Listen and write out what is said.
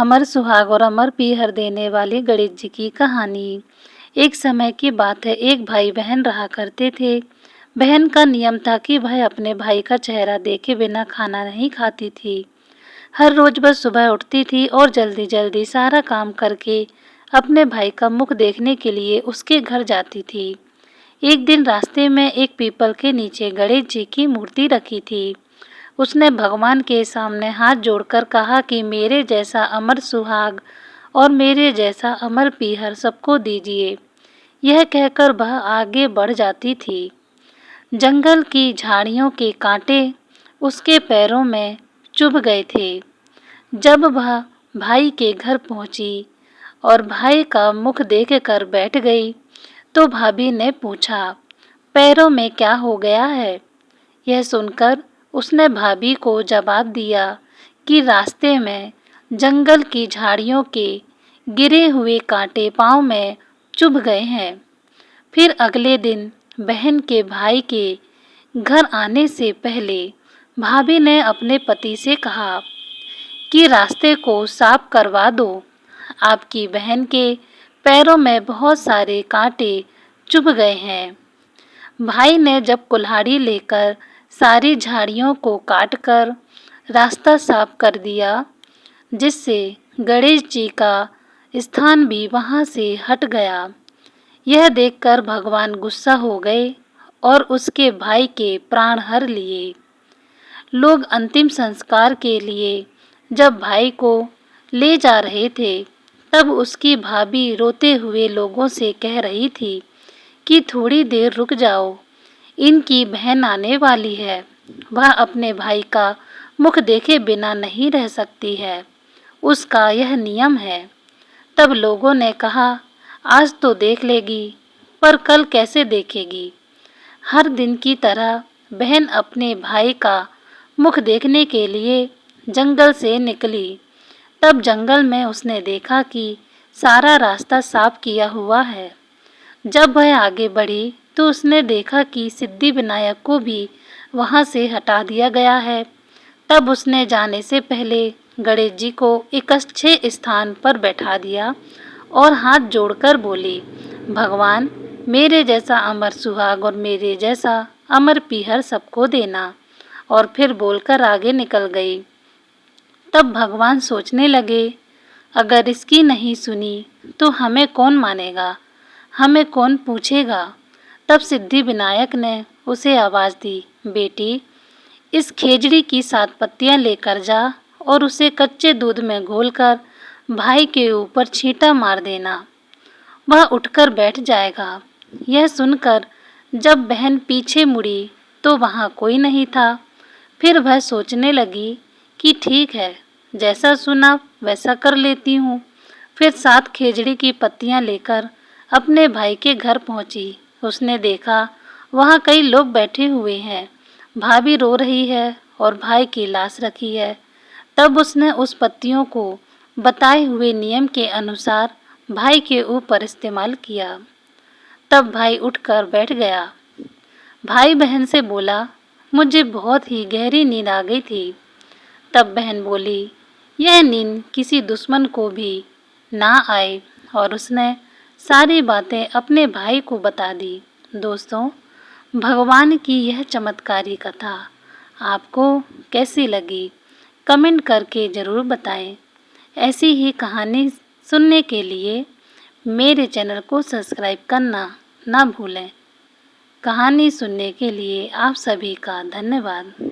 अमर सुहाग और अमर पीहर देने वाली गणेश जी की कहानी। एक समय की बात है, एक भाई बहन रहा करते थे। बहन का नियम था कि वह अपने भाई का चेहरा देखे बिना खाना नहीं खाती थी। हर रोज बस सुबह उठती थी और जल्दी जल्दी सारा काम करके अपने भाई का मुख देखने के लिए उसके घर जाती थी। एक दिन रास्ते में एक पीपल के नीचे गणेश जी की मूर्ति रखी थी। उसने भगवान के सामने हाथ जोड़कर कहा कि मेरे जैसा अमर सुहाग और मेरे जैसा अमर पीहर सबको दीजिए। यह कहकर वह आगे बढ़ जाती थी। जंगल की झाड़ियों के कांटे उसके पैरों में चुभ गए थे। जब वह भाई के घर पहुंची और भाई का मुख देखकर बैठ गई, तो भाभी ने पूछा, पैरों में क्या हो गया है? यह सुनकर उसने भाभी को जवाब दिया कि रास्ते में जंगल की झाड़ियों के गिरे हुए कांटे पांव में चुभ गए हैं। फिर अगले दिन बहन के भाई के घर आने से पहले भाभी ने अपने पति से कहा कि रास्ते को साफ करवा दो। आपकी बहन के पैरों में बहुत सारे कांटे चुभ गए हैं। भाई ने जब कुल्हाड़ी लेकर सारी झाड़ियों को काटकर रास्ता साफ कर दिया, जिससे गणेश जी का स्थान भी वहां से हट गया। यह देखकर भगवान गुस्सा हो गए और उसके भाई के प्राण हर लिए। लोग अंतिम संस्कार के लिए जब भाई को ले जा रहे थे, तब उसकी भाभी रोते हुए लोगों से कह रही थी कि थोड़ी देर रुक जाओ, इनकी बहन आने वाली है। वह अपने भाई का मुख देखे बिना नहीं रह सकती है, उसका यह नियम है। तब लोगों ने कहा, आज तो देख लेगी, पर कल कैसे देखेगी? हर दिन की तरह बहन अपने भाई का मुख देखने के लिए जंगल से निकली। तब जंगल में उसने देखा कि सारा रास्ता साफ किया हुआ है। जब वह आगे बढ़ी तो उसने देखा कि सिद्धि विनायक को भी वहां से हटा दिया गया है। तब उसने जाने से पहले गणेश जी को एक अच्छे स्थान पर बैठा दिया और हाथ जोड़कर बोली, भगवान मेरे जैसा अमर सुहाग और मेरे जैसा अमर पीहर सबको देना। और फिर बोलकर आगे निकल गई। तब भगवान सोचने लगे, अगर इसकी नहीं सुनी तो हमें कौन मानेगा, हमें कौन पूछेगा? तब सिद्धि विनायक ने उसे आवाज़ दी, बेटी इस खेजड़ी की 7 पत्तियां लेकर जा और उसे कच्चे दूध में घोलकर भाई के ऊपर छींटा मार देना, वह उठकर बैठ जाएगा। यह सुनकर जब बहन पीछे मुड़ी तो वहाँ कोई नहीं था। फिर वह सोचने लगी कि ठीक है, जैसा सुना वैसा कर लेती हूँ। फिर 7 खेजड़ी की पत्तियां लेकर अपने भाई के घर पहुंची। उसने देखा वहाँ कई लोग बैठे हुए हैं, भाभी रो रही है और भाई की लाश रखी है। तब उसने उस पत्तियों को बताए हुए नियम के अनुसार भाई के ऊपर इस्तेमाल किया। तब भाई उठकर बैठ गया। भाई बहन से बोला, मुझे बहुत ही गहरी नींद आ गई थी। तब बहन बोली, यह नींद किसी दुश्मन को भी ना आए, और उसने सारी बातें अपने भाई को बता दी। दोस्तों, भगवान की यह चमत्कारी कथा आपको कैसी लगी? कमेंट करके ज़रूर बताएं। ऐसी ही कहानी सुनने के लिए मेरे चैनल को सब्सक्राइब करना ना भूलें। कहानी सुनने के लिए आप सभी का धन्यवाद।